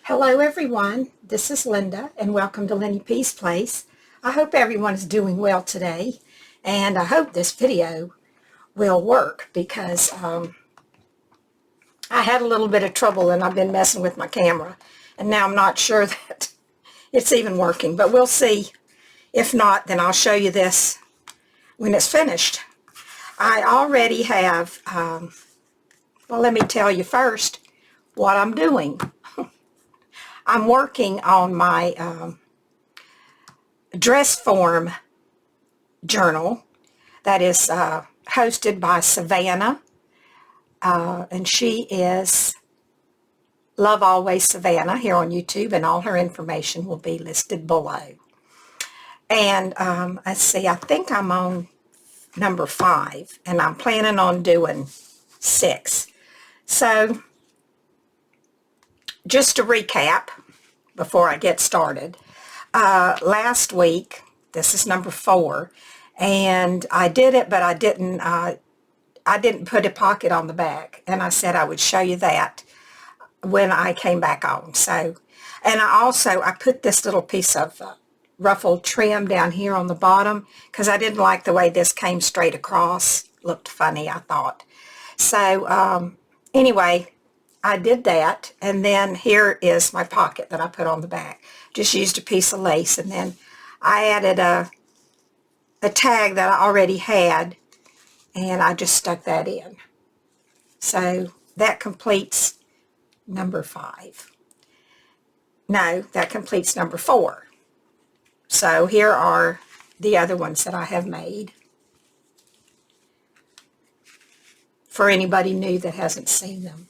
Hello everyone, this is Linda and welcome to Lenny P's Place. I hope everyone is doing well today and I hope this video will work because I had a little bit of trouble and I've been messing with my camera and now I'm not sure that it's even working, but we'll see. If not, then I'll show you this when it's finished. I already have, well, let me tell you first what I'm doing. I'm working on my dress form journal that is hosted by Savana, and she is Love Always Savana here on YouTube, and all her information will be listed below. And let's see, I think I'm on number 5, and I'm planning on doing 6. So, just to recap before I get started, last week, this is number 4, and I did it, but I didn't put a pocket on the back, and I said I would show you that when I came back on. So, and I put this little piece of ruffled trim down here on the bottom because I didn't like the way this came straight across. Looked funny, I thought. So anyway, I did that, and then here is my pocket that I put on the back. Just used a piece of lace, and then I added a tag that I already had, and I just stuck that in. So that completes number 5. No, that completes number 4. So here are the other ones that I have made for anybody new that hasn't seen them.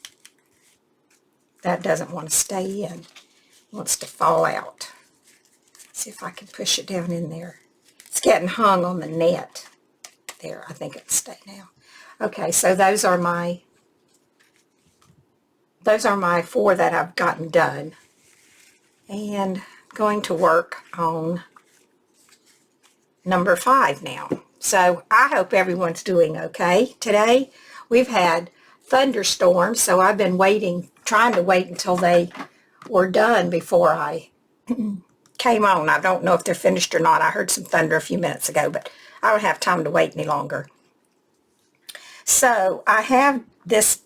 That doesn't want to stay in. It wants to fall out. Let's see if I can push it down in there. It's getting hung on the net. There, I think it'll stay now. Okay, so those are my 4 that I've gotten done. And I'm going to work on number 5 now. So I hope everyone's doing okay. Today we've had thunderstorms, so I've been trying to wait until they were done before I came on. I don't know if they're finished or not. I heard some thunder a few minutes ago, but I don't have time to wait any longer. So I have this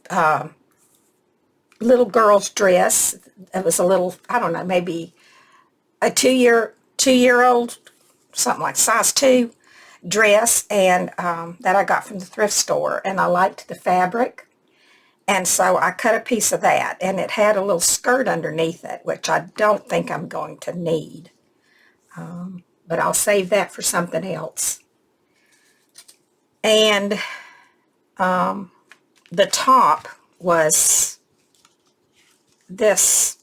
little girl's dress. It was a little, I don't know, maybe a two-year-old, something like size 2 dress, and that I got from the thrift store, and I liked the fabric, and so I cut a piece of that, and it had a little skirt underneath it, which I don't think I'm going to need, but I'll save that for something else. And the top was this,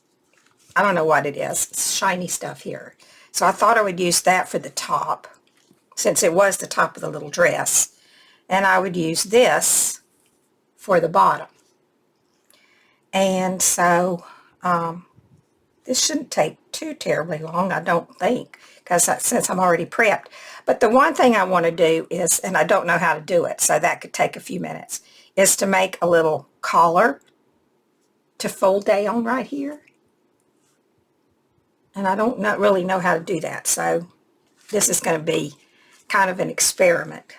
I don't know what it is, it's shiny stuff here, so I thought I would use that for the top, since it was the top of the little dress, and I would use this for the bottom. And so this shouldn't take too terribly long, I don't think, because since I'm already prepped. But the one thing I want to do is, and I don't know how to do it, so that could take a few minutes, is to make a little collar to fold down right here. And I don't really know how to do that, so this is going to be kind of an experiment.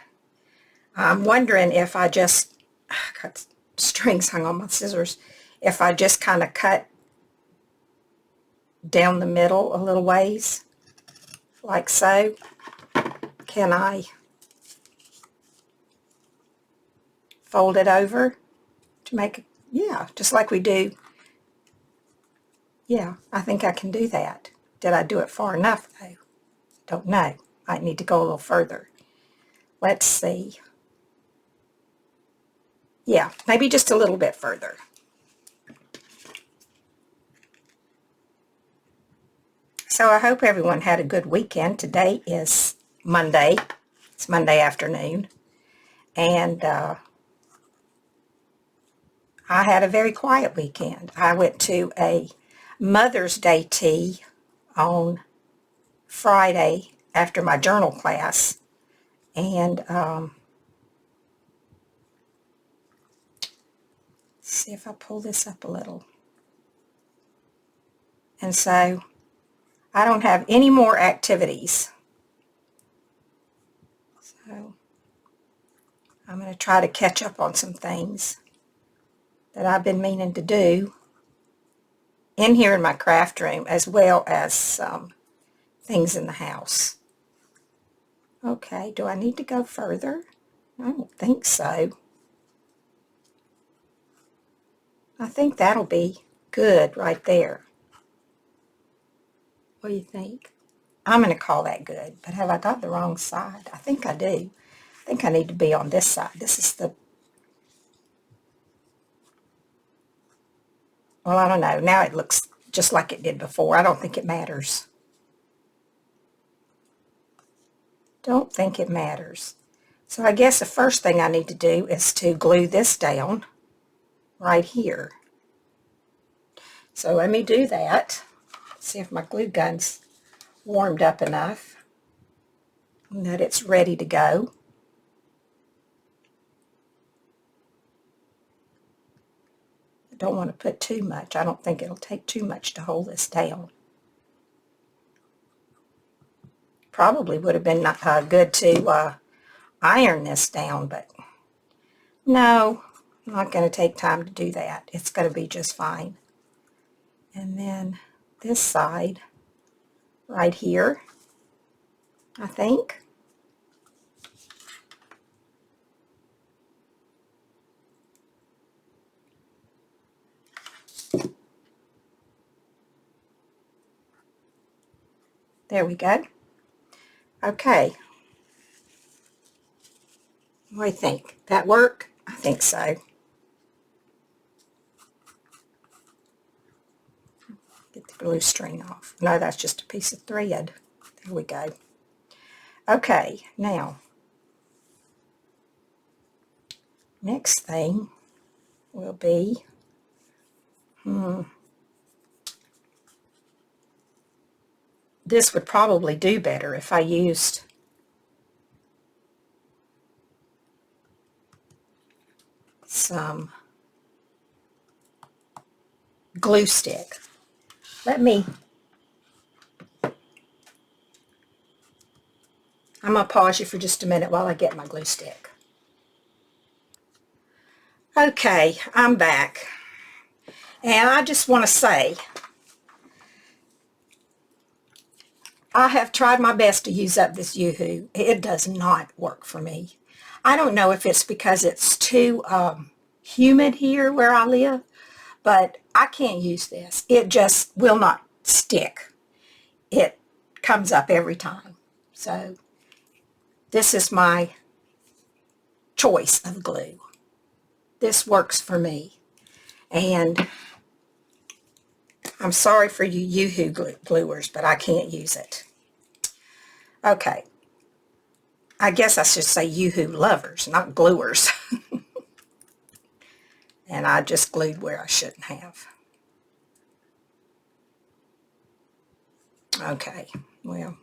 I'm wondering if I just, got strings hung on my scissors, if I just kind of cut down the middle a little ways, like so. Can I fold it over to make it, yeah, just like we do. Yeah, I think I can do that. Did I do it far enough, though? Don't know. Might need to go a little further. Let's see. Yeah, maybe just a little bit further. So I hope everyone had a good weekend. Today is Monday. It's Monday afternoon. And I had a very quiet weekend. I went to a Mother's Day tea on Friday after my journal class. And see if I pull this up a little. And so I don't have any more activities. So I'm going to try to catch up on some things that I've been meaning to do in here in my craft room, as well as some things in the house. Okay, do I need to go further? I don't think so. I think that'll be good right there. What do you think? I'm going to call that good, but have I got the wrong side? I think I do. I think I need to be on this side. This is the, well, I don't know. Now it looks just like it did before. I don't think it matters. Don't think it matters. So I guess the first thing I need to do is to glue this down right here. So let me do that. See if my glue gun's warmed up enough and that it's ready to go. I don't want to put too much. I don't think it'll take too much to hold this down. Probably would have been good to iron this down, but no, I'm not going to take time to do that. It's going to be just fine. And then this side right here, I think. There we go. Okay. What do you think? That work? I think so. Get the glue string off. No, that's just a piece of thread. There we go. Okay, now, next thing will be, this would probably do better if I used some glue stick. I'm going to pause you for just a minute while I get my glue stick. Okay, I'm back. And I just want to say, I have tried my best to use up this Yoo-hoo. It does not work for me. I don't know if it's because it's too humid here where I live, but I can't use this. It just will not stick. It comes up every time. So this is my choice of glue. This works for me. And I'm sorry for you Yoo-hoo gluers, but I can't use it. Okay. I guess I should say Yoo-hoo lovers, not gluers. And I just glued where I shouldn't have. Okay, well,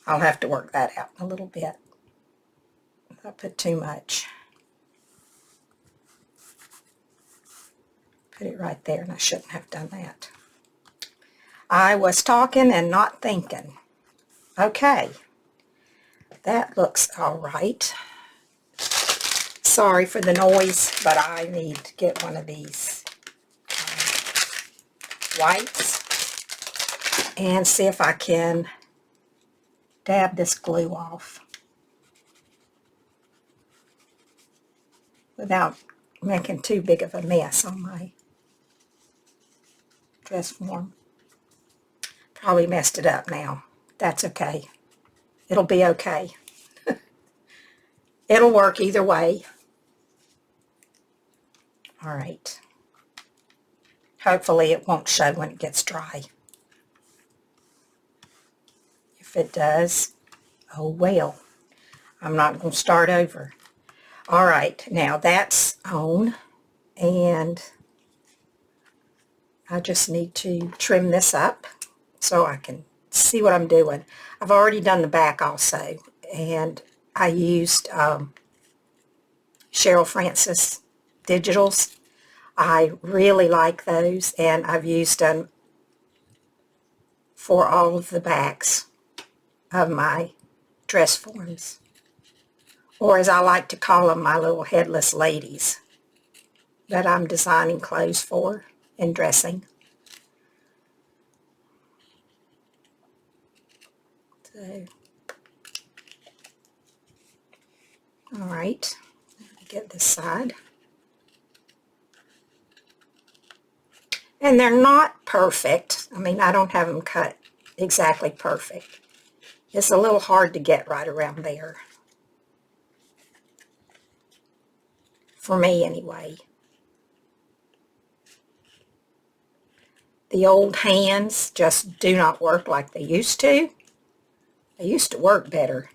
I'll have to work that out a little bit. If I put too much. Put it right there, and I shouldn't have done that. I was talking and not thinking. Okay, that looks all right. Sorry for the noise, but I need to get one of these wipes and see if I can dab this glue off without making too big of a mess on my dress form. Probably messed it up now. That's okay. It'll be okay. It'll work either way. All right. Hopefully it won't show when it gets dry. If it does, oh well. I'm not going to start over. All right, now that's on, and I just need to trim this up so I can see what I'm doing. I've already done the back also, and I used Cheryl Francis digitals. I really like those, and I've used them for all of the backs of my dress forms, or as I like to call them, my little headless ladies that I'm designing clothes for and dressing. So, all right, get this side. And they're not perfect. I mean, I don't have them cut exactly perfect. It's a little hard to get right around there. For me, anyway. The old hands just do not work like they used to. They used to work better.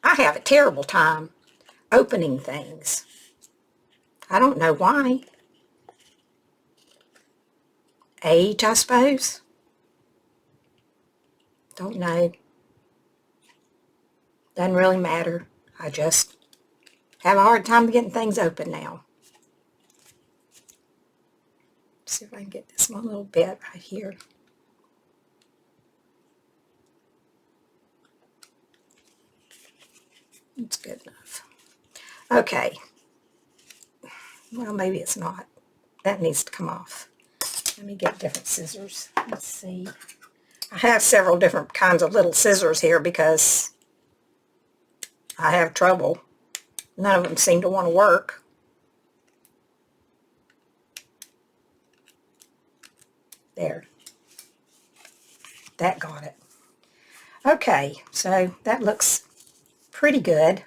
I have a terrible time opening things. I don't know why. Age, I suppose. Don't know. Doesn't really matter. I just have a hard time getting things open now. Let's see if I can get this one little bit right here. It's good enough. Okay. Well, maybe it's not. That needs to come off. Let me get different scissors. Let's see. I have several different kinds of little scissors here because I have trouble. None of them seem to want to work. There. That got it. Okay, so that looks pretty good.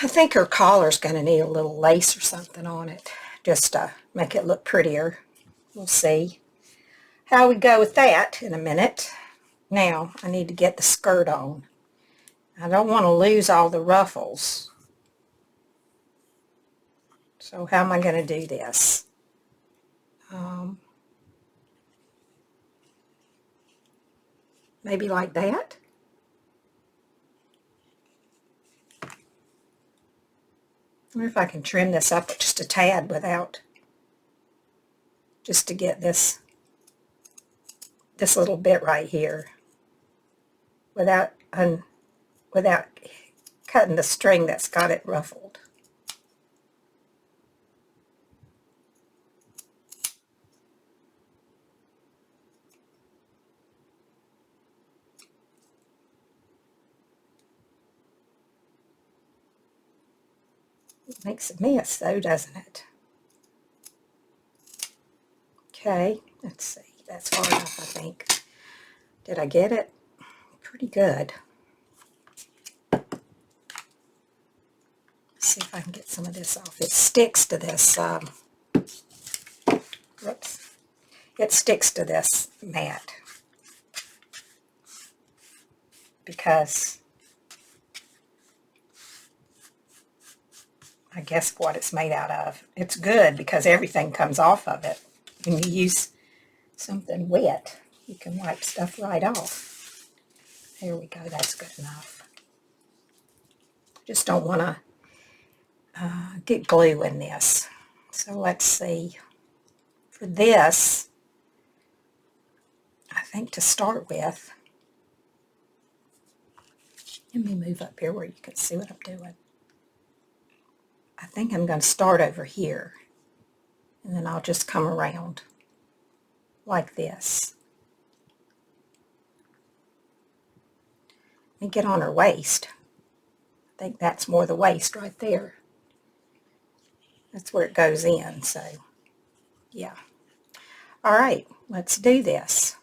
I think her collar's going to need a little lace or something on it, just to make it look prettier. We'll see how we go with that in a minute. Now, I need to get the skirt on. I don't want to lose all the ruffles. So how am I going to do this? Maybe like that? I wonder if I can trim this up just a tad without, just to get this little bit right here without cutting the string that's got it ruffled. It makes a mess though, doesn't it? Okay, let's see. That's far enough, I think. Did I get it? Pretty good. Let's see if I can get some of this off. It sticks to this, whoops. It sticks to this mat because I guess what it's made out of. It's good because everything comes off of it. When you use something wet, you can wipe stuff right off. There we go, that's good enough. Just don't want to get glue in this. So let's see. For this, I think to start with, let me move up here where you can see what I'm doing. I think I'm going to start over here, and then I'll just come around like this. And get on her waist. I think that's more the waist right there. That's where it goes in, so yeah. All right, let's do this.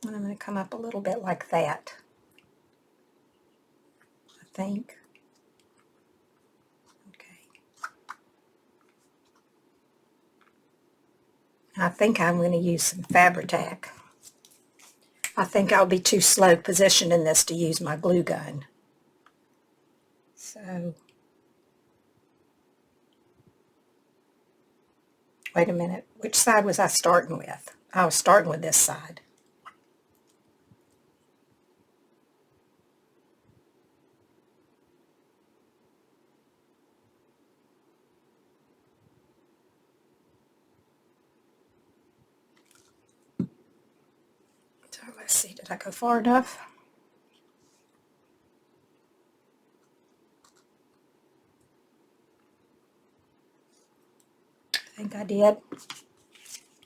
And I'm going to come up a little bit like that, I think. I think I'm going to use some Fabri-Tac. I think I'll be too slow positioning this to use my glue gun. So, wait a minute. Which side was I starting with? I was starting with this side. let's see, did I go far enough? I think I did.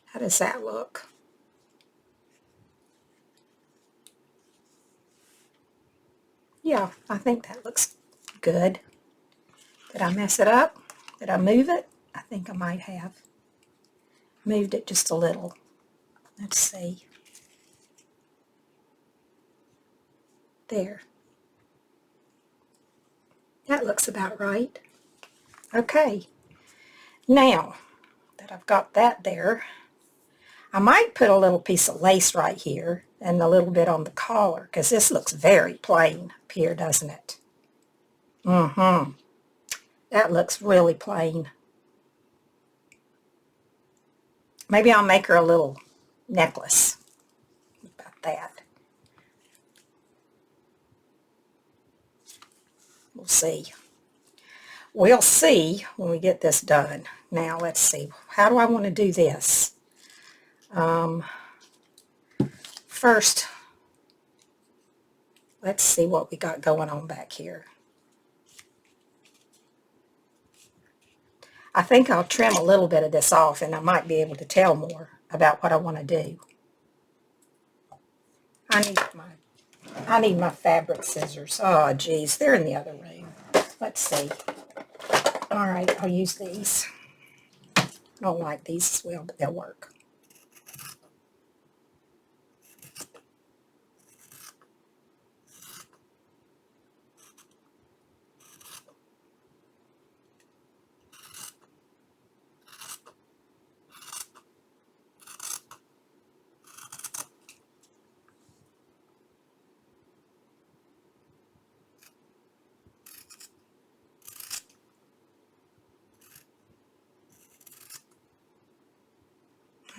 How does that look? Yeah, I think that looks good. Did I mess it up? Did I move it? I think I might have moved it just a little. Let's see. There. That looks about right. Okay. Now that I've got that there, I might put a little piece of lace right here and a little bit on the collar, because this looks very plain up here, doesn't it? Mm-hmm. That looks really plain. Maybe I'll make her a little necklace. About that. We'll see. We'll see when we get this done. Now, let's see. How do I want to do this? First, let's see what we got going on back here. I think I'll trim a little bit of this off, and I might be able to tell more about what I want to do. I need my fabric scissors. Oh, geez, they're in the other room. Let's see. All right, I'll use these. I don't like these as well, but they'll work.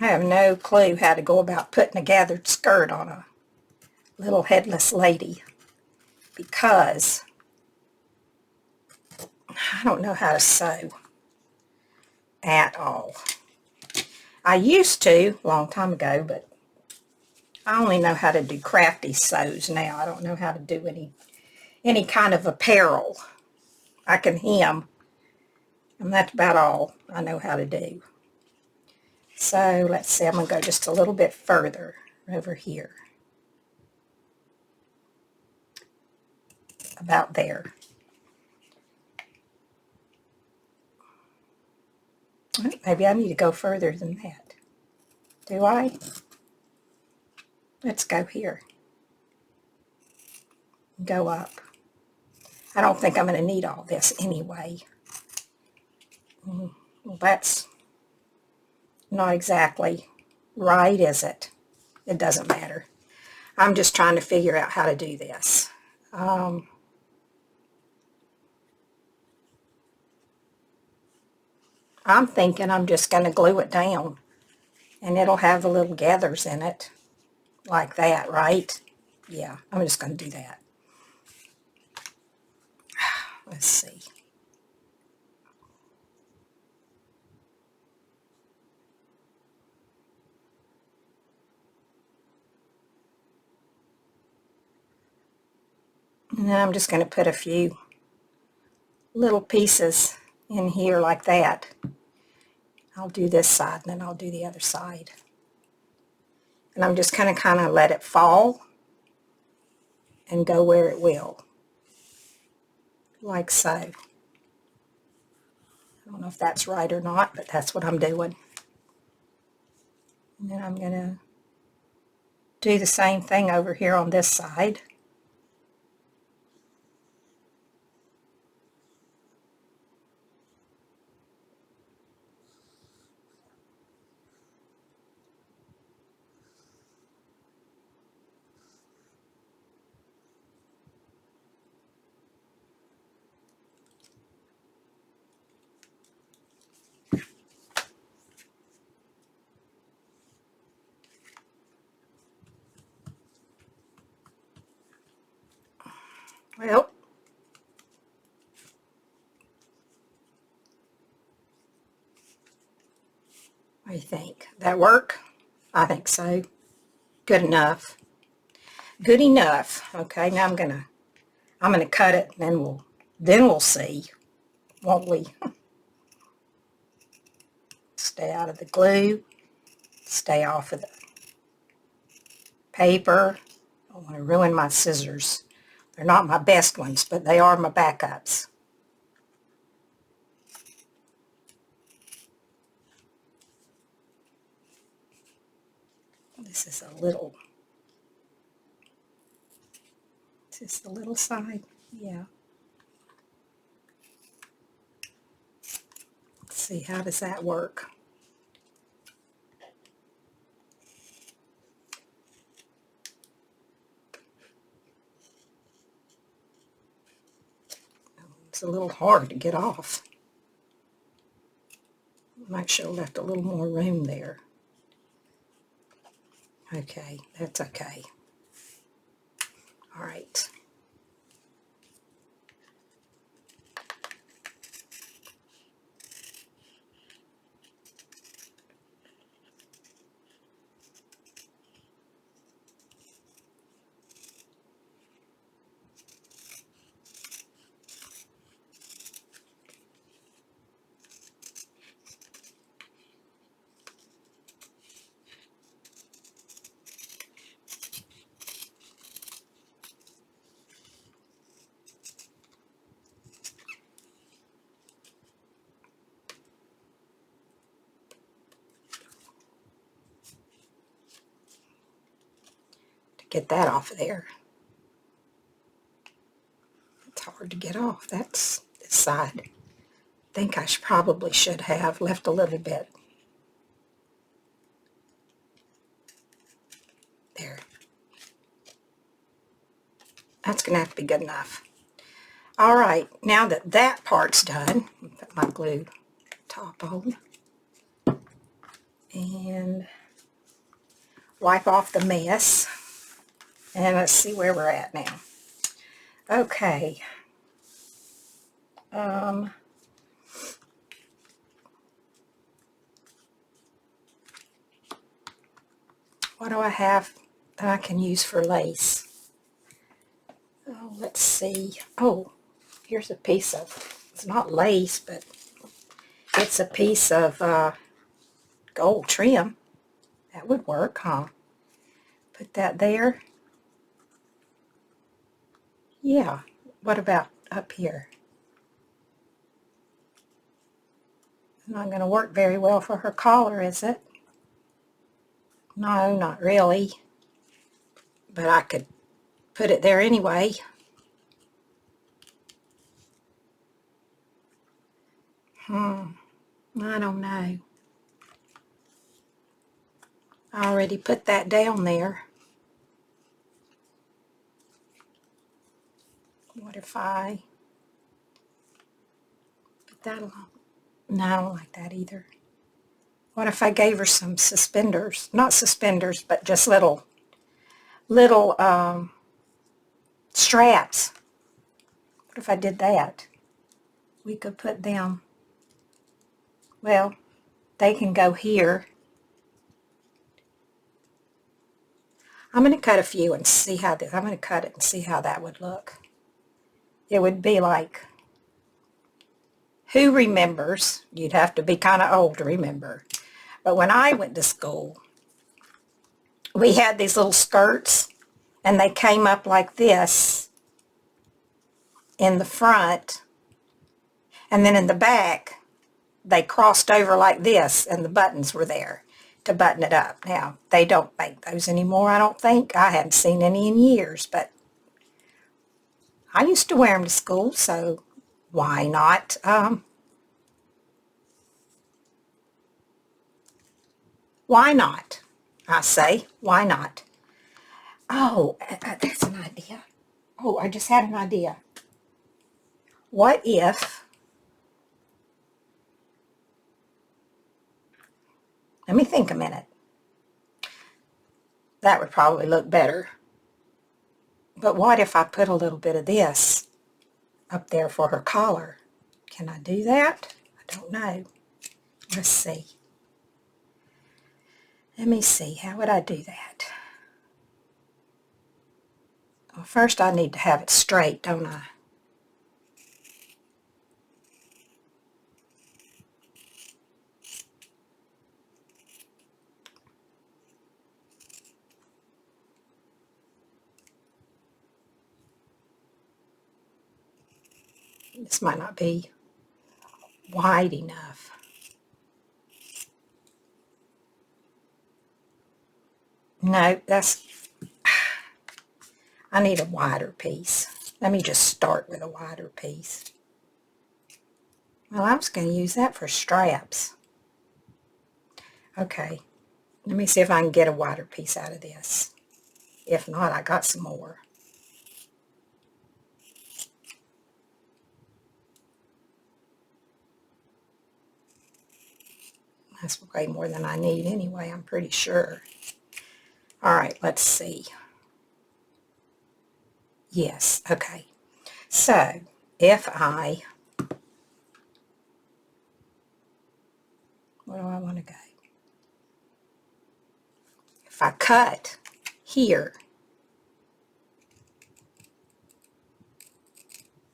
I have no clue how to go about putting a gathered skirt on a little headless lady, because I don't know how to sew at all. I used to a long time ago, but I only know how to do crafty sews now. I don't know how to do any kind of apparel. I can hem, and that's about all I know how to do. So let's see, I'm going to go just a little bit further over here. About there. Maybe I need to go further than that. Do I? Let's go here. Go up. I don't think I'm going to need all this anyway. Well, that's not exactly right, is it? It doesn't matter. I'm just trying to figure out how to do this. I'm thinking I'm just going to glue it down, and it'll have the little gathers in it, like that, right? Yeah, I'm just going to do that. Let's see. And then I'm just going to put a few little pieces in here like that. I'll do this side, and then I'll do the other side. And I'm just going to kind of let it fall and go where it will, like so. I don't know if that's right or not, but that's what I'm doing. And then I'm going to do the same thing over here on this side. Well, what do you think? That work? I think so. Good enough. good enough. Okay, now I'm gonna cut it, and then we'll see, won't we? Stay out of the glue, stay off of the paper. I don't want to ruin my scissors. They're not my best ones, but they are my backups. This is the little side? Yeah. Let's see, how does that work? It's a little hard to get off. Might should have left a little more room there. Okay, that's okay. All right. Get that off of there. It's hard to get off. That's this side. I think I probably should have left a little bit. There. That's going to have to be good enough. All right, now that that part's done, put my glue top on and wipe off the mess. And let's see where we're at now. Okay. What do I have that I can use for lace? Oh, let's see. Oh, here's a piece of, it's not lace, but it's a piece of gold trim. That would work, huh? Put that there. Yeah. What about up here? Not going to work very well for her collar, is it? No, not really. But I could put it there anyway. I don't know. I already put that down there. What if I put that along? No, I don't like that either. What if I gave her some suspenders? Not suspenders, but just little straps. What if I did that? We could put them, well, they can go here. I'm going to cut a few and see how this, I'm going to cut it and see how that would look. It would be like, who remembers? You'd have to be kind of old to remember. But when I went to school, we had these little skirts, and they came up like this in the front, and then in the back, they crossed over like this, and the buttons were there to button it up. Now, they don't make those anymore, I don't think. I hadn't seen any in years, but I used to wear them to school, so why not? Why not? I say, why not? Oh, that's an idea. Oh, I just had an idea. What if, let me think a minute. That would probably look better. But what if I put a little bit of this up there for her collar? Can I do that? I don't know. Let's see. Let me see. How would I do that? Well, first I need to have it straight, don't I? This might not be wide enough. No, I need a wider piece. Let me just start with a wider piece. Well, I was going to use that for straps. Okay, let me see if I can get a wider piece out of this. If not, I got some more. That's way more than I need anyway, I'm pretty sure. All right, let's see. Yes, okay. So, if I, where do I want to go? If I cut here,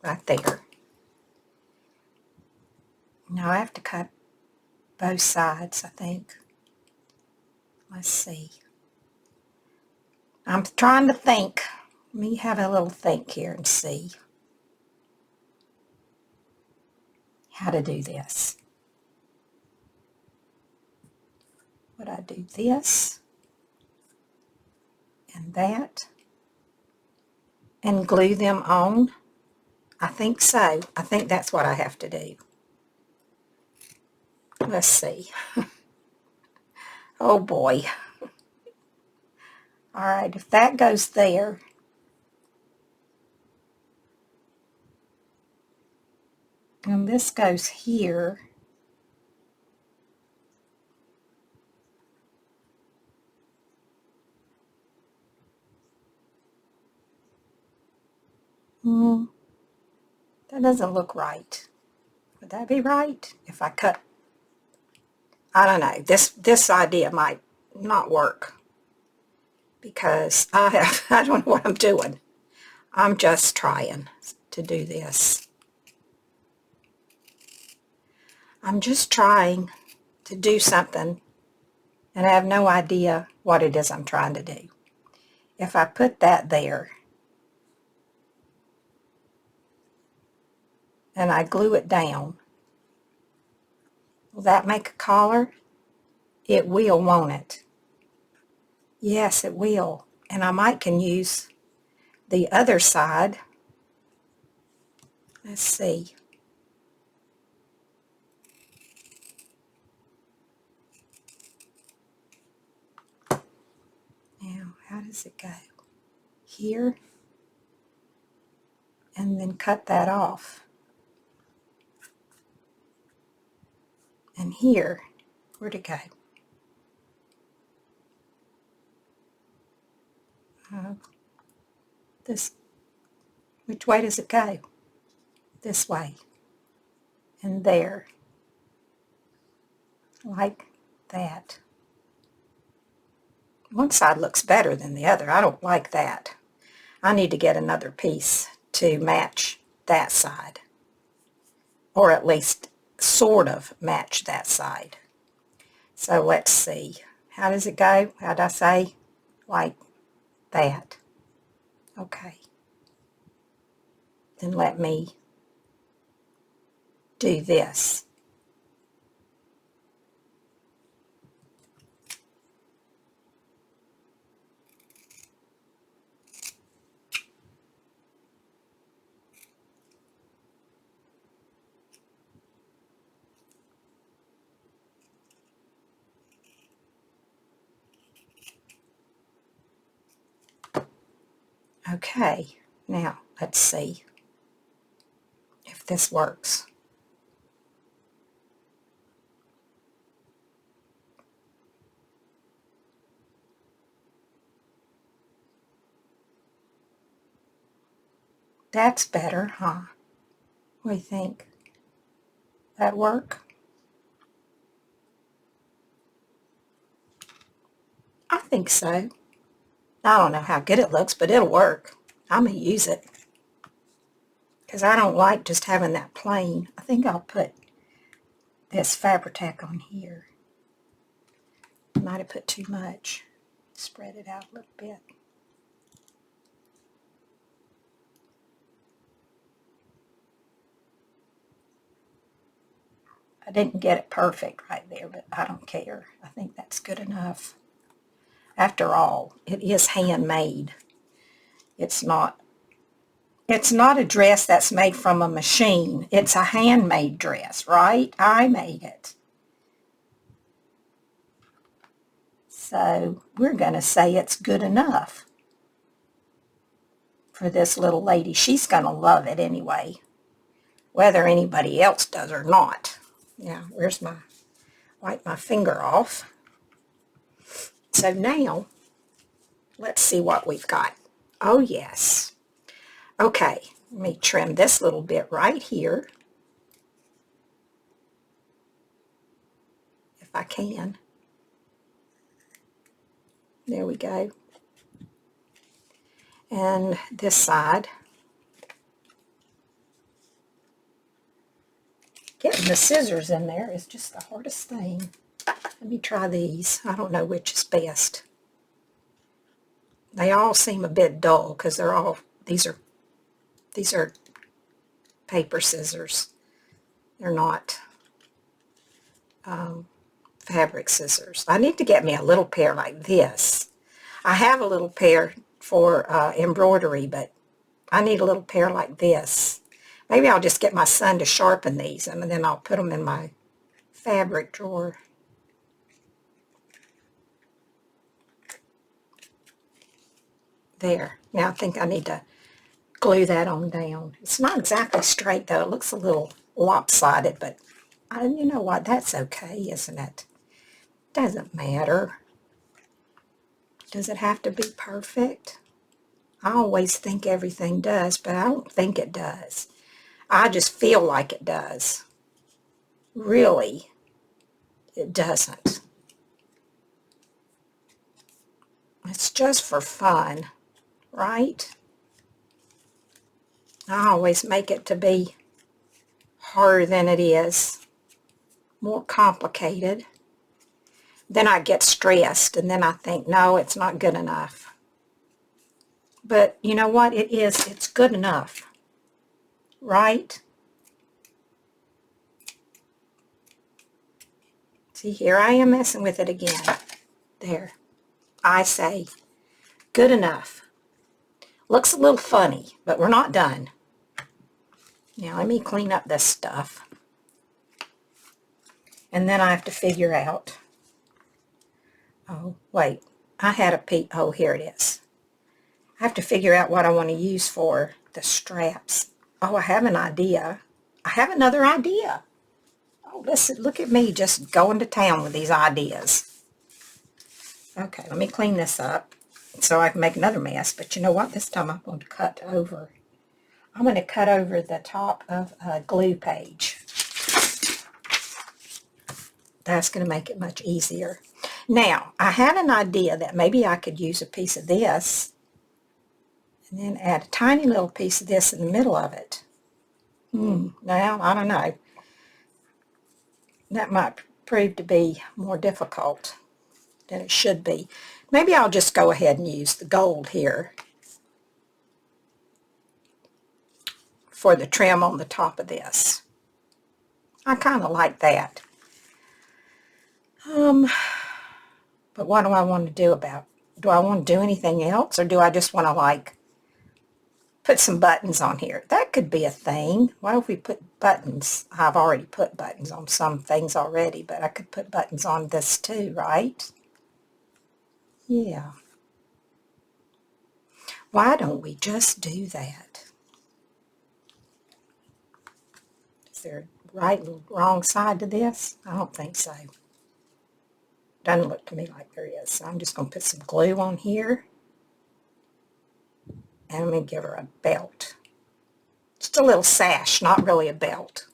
right there, now I have to cut both sides, I think. Let's see. I'm trying to think. Let me have a little think here and see how to do this. Would I do this and that and glue them on? I think so. I think that's what I have to do. Let's see. Oh boy. All right, if that goes there, and this goes here, that doesn't look right. Would that be right? If I cut, I don't know, this idea might not work because I don't know what I'm doing. I'm just trying to do this. I'm just trying to do something and I have no idea what it is I'm trying to do. If I put that there and I glue it down, will that make a collar? It will, won't it? Yes, it will. And I might can use the other side. Let's see. Now, how does it go? Here, and then cut that off. And here, where'd it go? This, which way does it go? This way. And there. Like that. One side looks better than the other. I don't like that. I need to get another piece to match that side. Or at least sort of match that side. So let's see. How does it go? How'd I say? Like that. Okay. Then let me do this. Okay, now let's see if this works. That's better, huh? What do you think? That work? I think so. I don't know how good it looks, but it'll work. I'm going to use it because I don't like just having that plain. I think I'll put this Fabri-Tac on here. Might have put too much. Spread it out a little bit. I didn't get it perfect right there, but I don't care. I think that's good enough. After all, it is handmade. It's not a dress that's made from a machine. It's a handmade dress, right? I made it. So we're going to say it's good enough for this little lady. She's going to love it anyway, whether anybody else does or not. Now, where's my, wipe my finger off. So now, let's see what we've got. Oh, yes. Okay, let me trim this little bit right here, if I can. There we go. And this side. Getting the scissors in there is just the hardest thing. Let me try these. I don't know which is best. They all seem a bit dull because they're all, these are paper scissors. They're not fabric scissors. I need to get me a little pair like this. I have a little pair for embroidery, but I need a little pair like this. Maybe I'll just get my son to sharpen these, and then I'll put them in my fabric drawer. There. Now I think I need to glue that on down. It's not exactly straight, though. It looks a little lopsided, but you know what? That's okay, isn't it? Doesn't matter. Does it have to be perfect? I always think everything does, but I don't think it does. I just feel like it does. Really, it doesn't. It's just for fun, right? I always make it to be harder than it is, more complicated. Then I get stressed, and then I think, no, it's not good enough. But you know what? It is. It's good enough, right? See, here I am messing with it again. There. I say, good enough. Looks a little funny, but we're not done. Now, let me clean up this stuff. And then I have to figure out, oh, wait, I had a piece, oh, here it is. I have to figure out what I want to use for the straps. Oh, I have an idea. I have another idea. Oh, listen, look at me just going to town with these ideas. Okay, let me clean this up so I can make another mess. But you know what? This time I'm going to cut over. I'm going to cut over the top of a glue page. That's going to make it much easier. Now, I had an idea that maybe I could use a piece of this and then add a tiny little piece of this in the middle of it. Now, I don't know. That might prove to be more difficult than it should be. Maybe I'll just go ahead and use the gold here for the trim on the top of this. I kind of like that. But what do I want to do about it? Do I want to do anything else, or do I just want to, like, put some buttons on here? That could be a thing. Why if we put buttons? I've already put buttons on some things already, but I could put buttons on this too, right? Yeah. Why don't we just do that? Is there a right or wrong side to this? I don't think so. Doesn't look to me like there is. So I'm just going to put some glue on here. And I'm going to give her a belt. Just a little sash, not really a belt.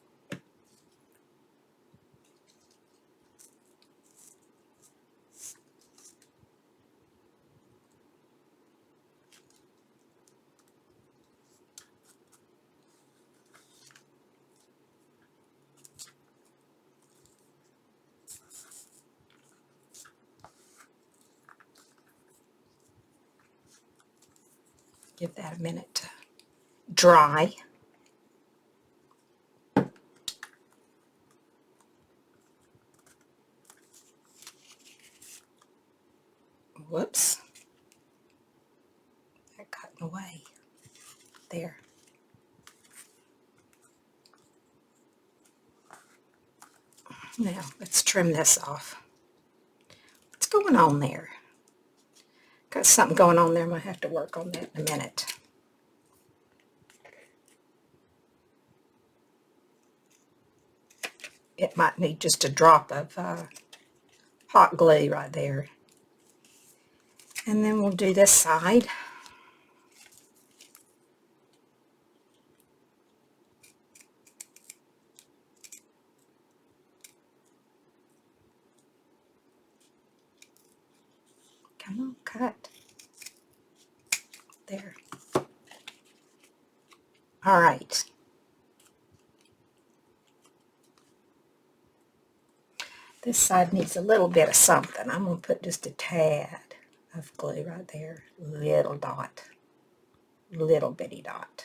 Give that a minute to dry. Whoops. That got in the way. There. Now, let's trim this off. What's going on there? Got something going on there. I might have to work on that in a minute. It might need just a drop of hot glue right there. And then we'll do this side. Come on, cut. There. All right. This side needs a little bit of something. I'm going to put just a tad of glue right there. Little dot. Little bitty dot.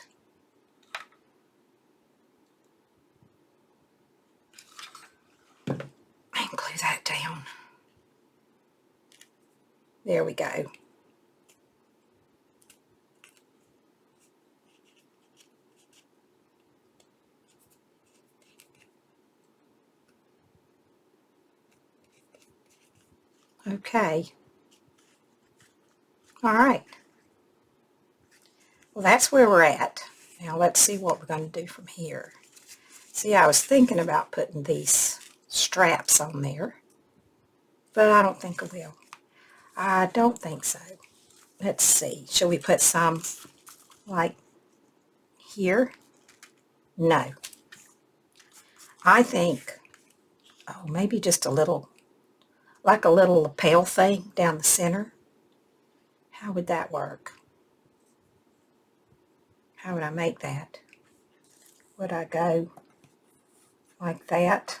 And glue that down. There we go. Okay. All right. Well, that's where we're at. Now let's see what we're going to do from here. See, I was thinking about putting these straps on there, but I don't think I will. I don't think so. Let's see. Shall we put some like here? No. I think, oh, maybe just a little, like a little lapel thing down the center. How would that work? How would I make that? Would I go like that?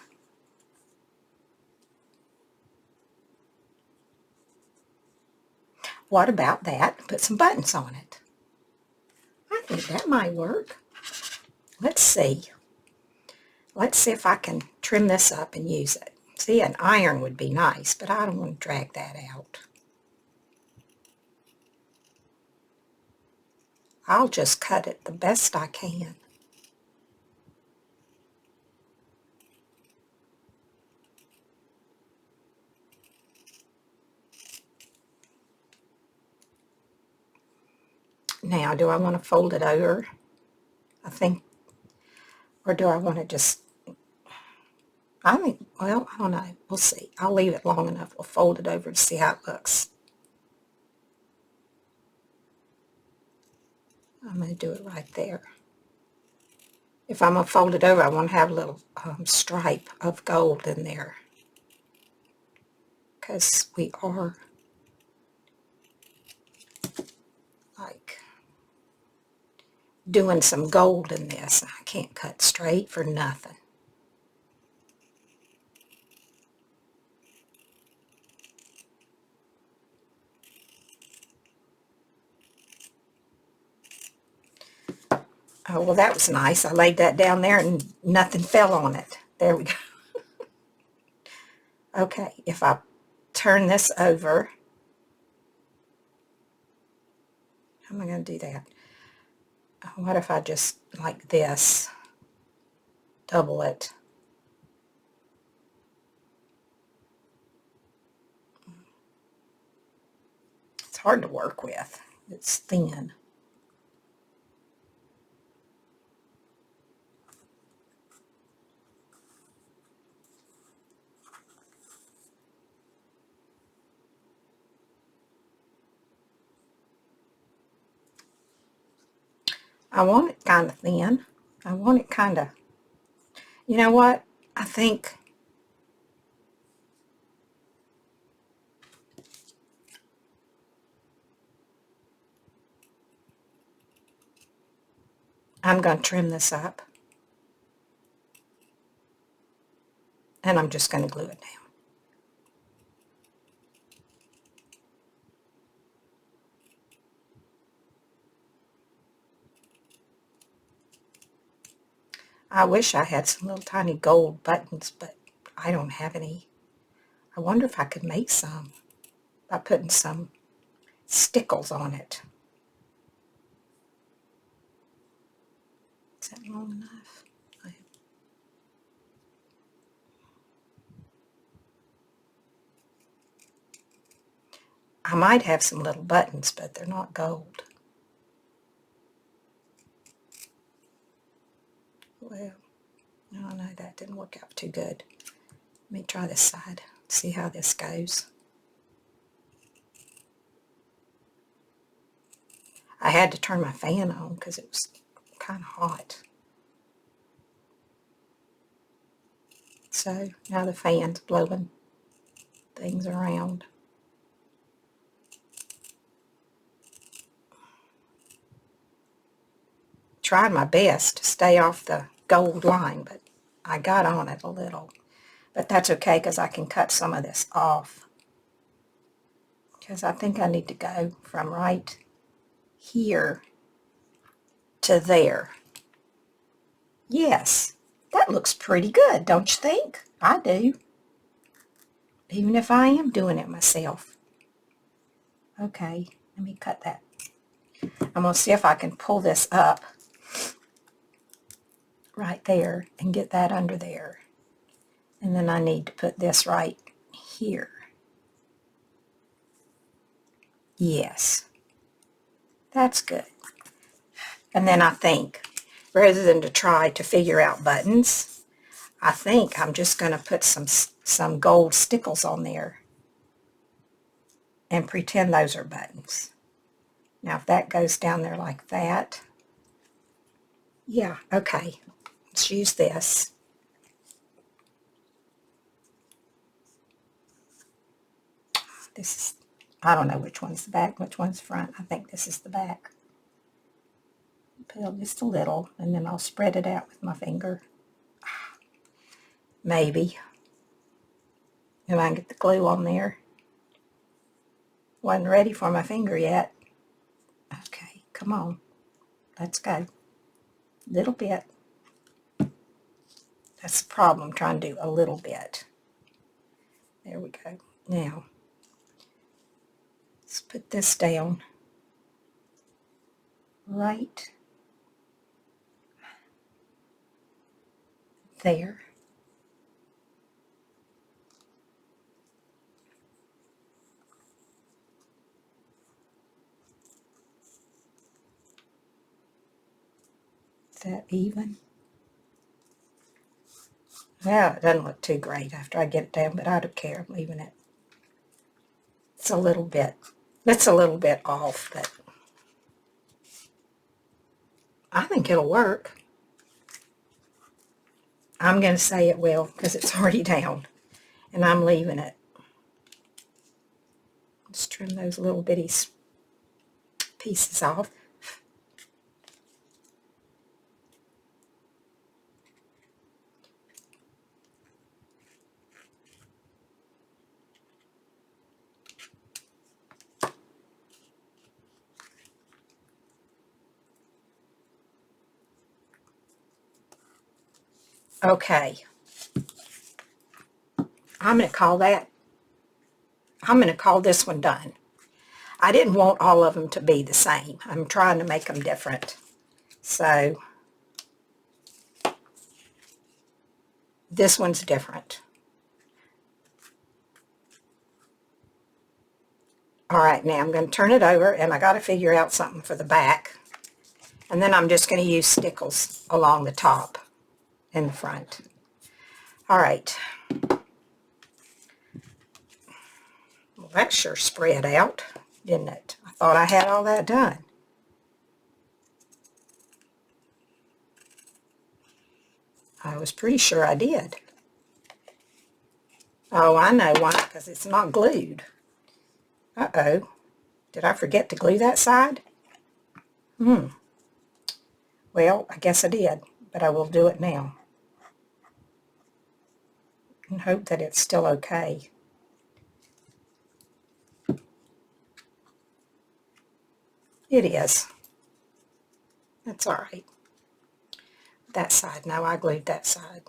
What about that? Put some buttons on it. I think that might work. Let's see. Let's see if I can trim this up and use it. See, an iron would be nice, but I don't want to drag that out. I'll just cut it the best I can. Now, do I want to fold it over? I think, or do I want to just, I think, well, I don't know. We'll see. I'll leave it long enough. We'll fold it over to see how it looks. I'm going to do it right there. If I'm going to fold it over, I want to have a little stripe of gold in there, because we are like doing some gold in this. I can't cut straight for nothing. Oh, well, that was nice. I laid that down there and nothing fell on it. There we go. Okay, if I turn this over, how am I going to do that? What if I just, like this, double it? It's hard to work with. It's thin. I want it kind of thin. I want it kind of, you know what? I think I'm going to trim this up. And I'm just going to glue it down. I wish I had some little tiny gold buttons, but I don't have any. I wonder if I could make some by putting some stickles on it. Is that long enough? I might have some little buttons, but they're not gold. Well, no, that didn't work out too good. Let me try this side, see how this goes. I had to turn my fan on because it was kind of hot. So now the fan's blowing things around. Tried my best to stay off the gold line, but I got on it a little. But that's okay because I can cut some of this off. Because I think I need to go from right here to there. Yes, that looks pretty good, don't you think? I do. Even if I am doing it myself. Okay, let me cut that. I'm going to see if I can pull this up right there and get that under there. And then I need to put this right here. Yes, that's good. And then I think, rather than to try to figure out buttons, I think I'm just going to put some gold stickles on there and pretend those are buttons. Now if that goes down there like that, yeah, okay, let's use this. This is, I don't know which one's the back, which one's front. I think this is the back. Peel just a little, and then I'll spread it out with my finger. Maybe. If I can get the glue on there. Wasn't ready for my finger yet. Okay, come on. Let's go. Little bit. That's the problem, trying to do a little bit. There we go. Now, let's put this down right there. Is that even? Well, it doesn't look too great after I get it down, but I don't care. I'm leaving it. It's a little bit off, but I think it'll work. I'm going to say it will because it's already down, and I'm leaving it. Let's trim those little bitty pieces off. Okay. I'm going to call this one done. I didn't want all of them to be the same. I'm trying to make them different. So this one's different. All right, now I'm going to turn it over, and I got to figure out something for the back. And then I'm just going to use stickles along the top and the front. All right. Well, that sure spread out, didn't it? I thought I had all that done. I was pretty sure I did. Oh, I know why, because it's not glued. Uh-oh. Did I forget to glue that side? Well, I guess I did, but I will do it now. And hope that it's still okay. It is. That's all right. that side. No, I glued that side.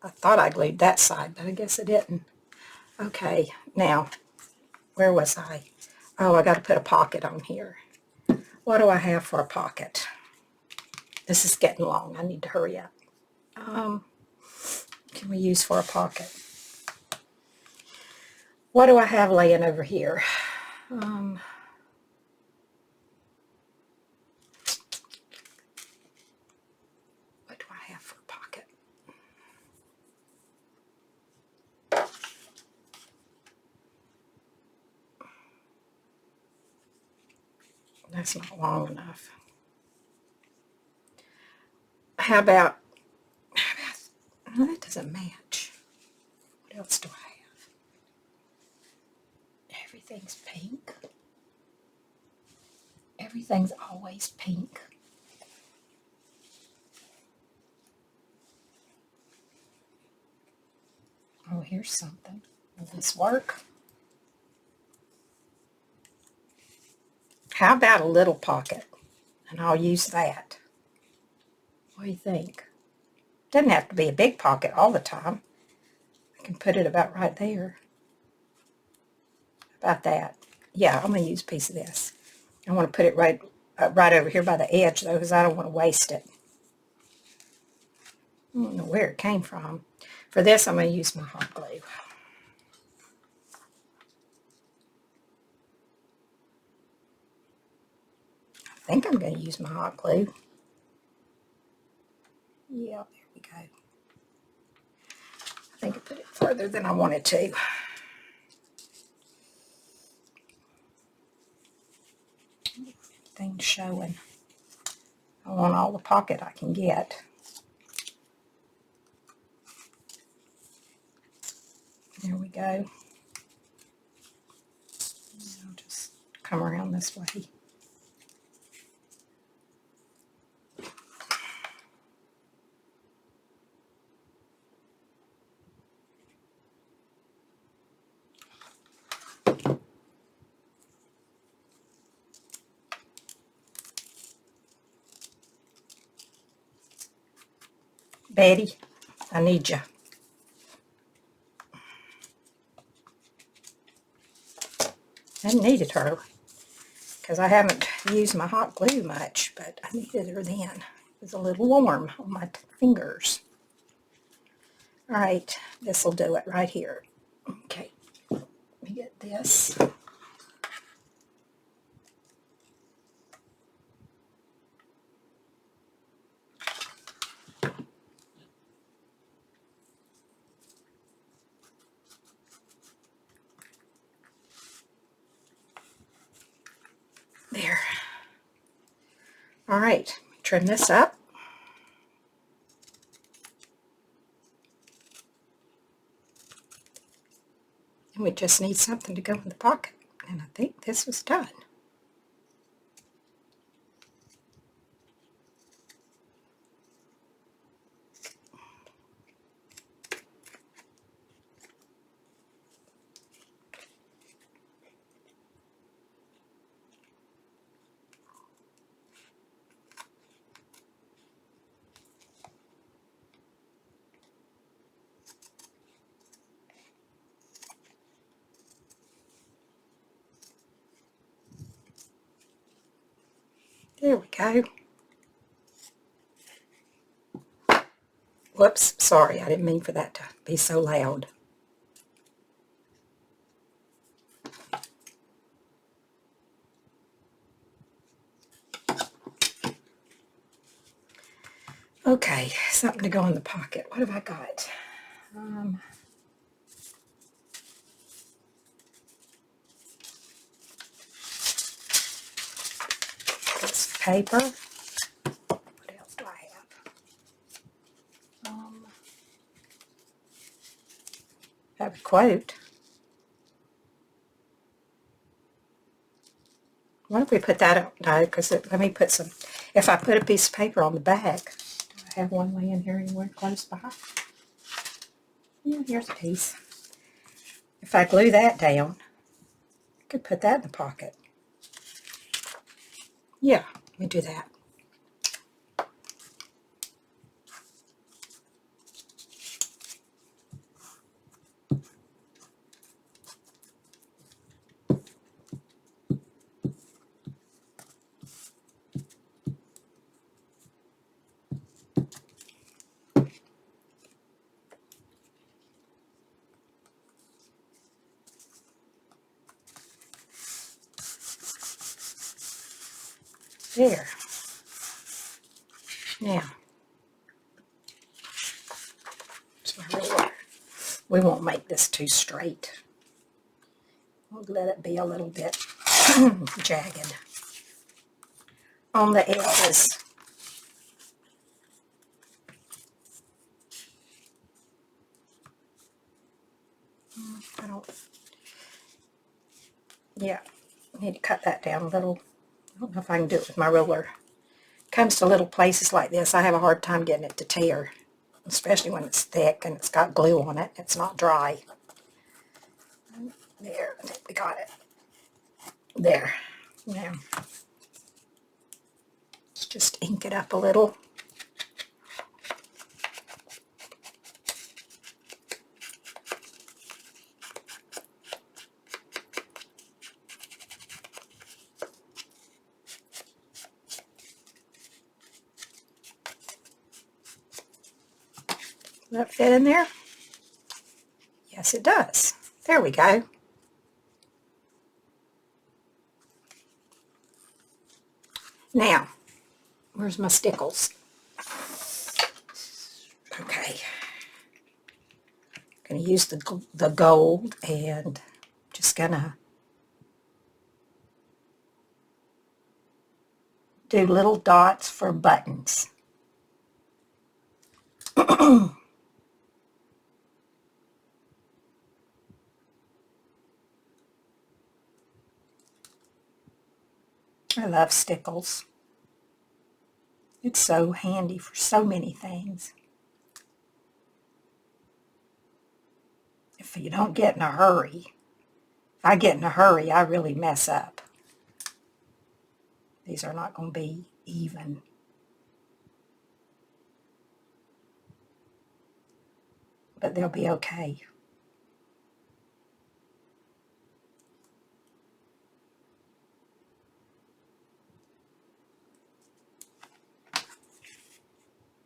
I thought I glued that side, but I guess I didn't. Okay, now, where was I? Oh, I got to put a pocket on here. What do I have for a pocket? This is getting long. I need to hurry up. Can we use for a pocket? What do I have laying over here? What do I have for a pocket? That's not long enough. How about, oh, that doesn't match. What else do I have? Everything's pink. Everything's always pink. Oh, here's something. Will this work? How about a little pocket? And I'll use that. What do you think? Doesn't have to be a big pocket all the time. I can put it about right there. About that. Yeah, I'm going to use a piece of this. I want to put it right over here by the edge, though, because I don't want to waste it. I don't know where it came from. For this, I'm going to use my hot glue. I think I'm going to use my hot glue. Yeah, there we go. I think I put it further than I wanted to. Things showing. I want all the pocket I can get. There we go. I'll just come around this way. Betty, I need you. I needed her because I haven't used my hot glue much, but I needed her then. It was a little warm on my fingers. All right, this will do it right here. Okay, let me get this. There. All right, trim this up. And we just need something to go in the pocket. And I think this was done. There we go. Whoops, sorry, I didn't mean for that to be so loud. Okay, something to go in the pocket. What have I got? This paper. What else do I have a quote. What if we put that up? No, because let me put some, if I put a piece of paper on the back, do I have one laying here anywhere close by? Yeah, here's a piece. If I glue that down, I could put that in the pocket. Yeah, let me do that. There. Now, it's my ruler. We won't make this too straight. We'll let it be a little bit jagged on the edges. Yeah, I need to cut that down a little. I don't know if I can do it with my ruler. Comes to little places like this, I have a hard time getting it to tear, especially when it's thick and it's got glue on it. It's not dry. There, I think we got it. There. Now, let's just ink it up a little. Does that fit in there? Yes, it does. There we go. Now, where's my stickles? Okay. I'm going to use the gold and just going to do little dots for buttons. I love stickles. It's so handy for so many things. If you don't get in a hurry, if I get in a hurry, I really mess up. These are not going to be even. But they'll be okay.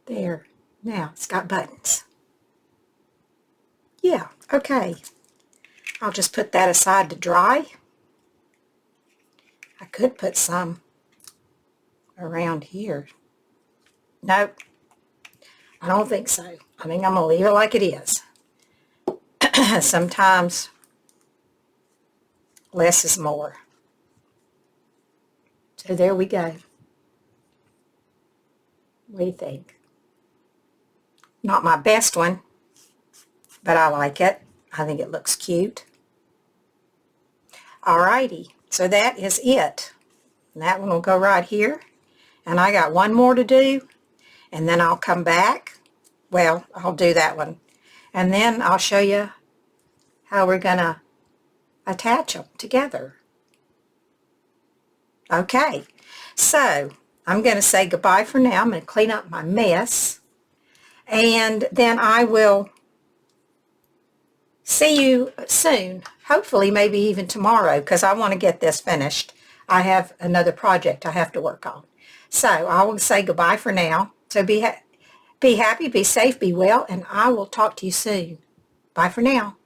There. Now, it's got buttons. Yeah, okay. I'll just put that aside to dry. I could put some around here. Nope. I don't think so. I think I'm going to leave it like it is. Sometimes less is more. So there we go. What do you think? Not my best one, but I like it. I think it looks cute. Alrighty, so that is it. And that one will go right here. And I got one more to do, and then I'll come back. Well, I'll do that one. And then I'll show you how we're going to attach them together. Okay, so I'm going to say goodbye for now. I'm going to clean up my mess. And then I will see you soon. Hopefully, maybe even tomorrow, because I want to get this finished. I have another project I have to work on. So I will say goodbye for now. So be happy, be safe, be well, and I will talk to you soon. Bye for now.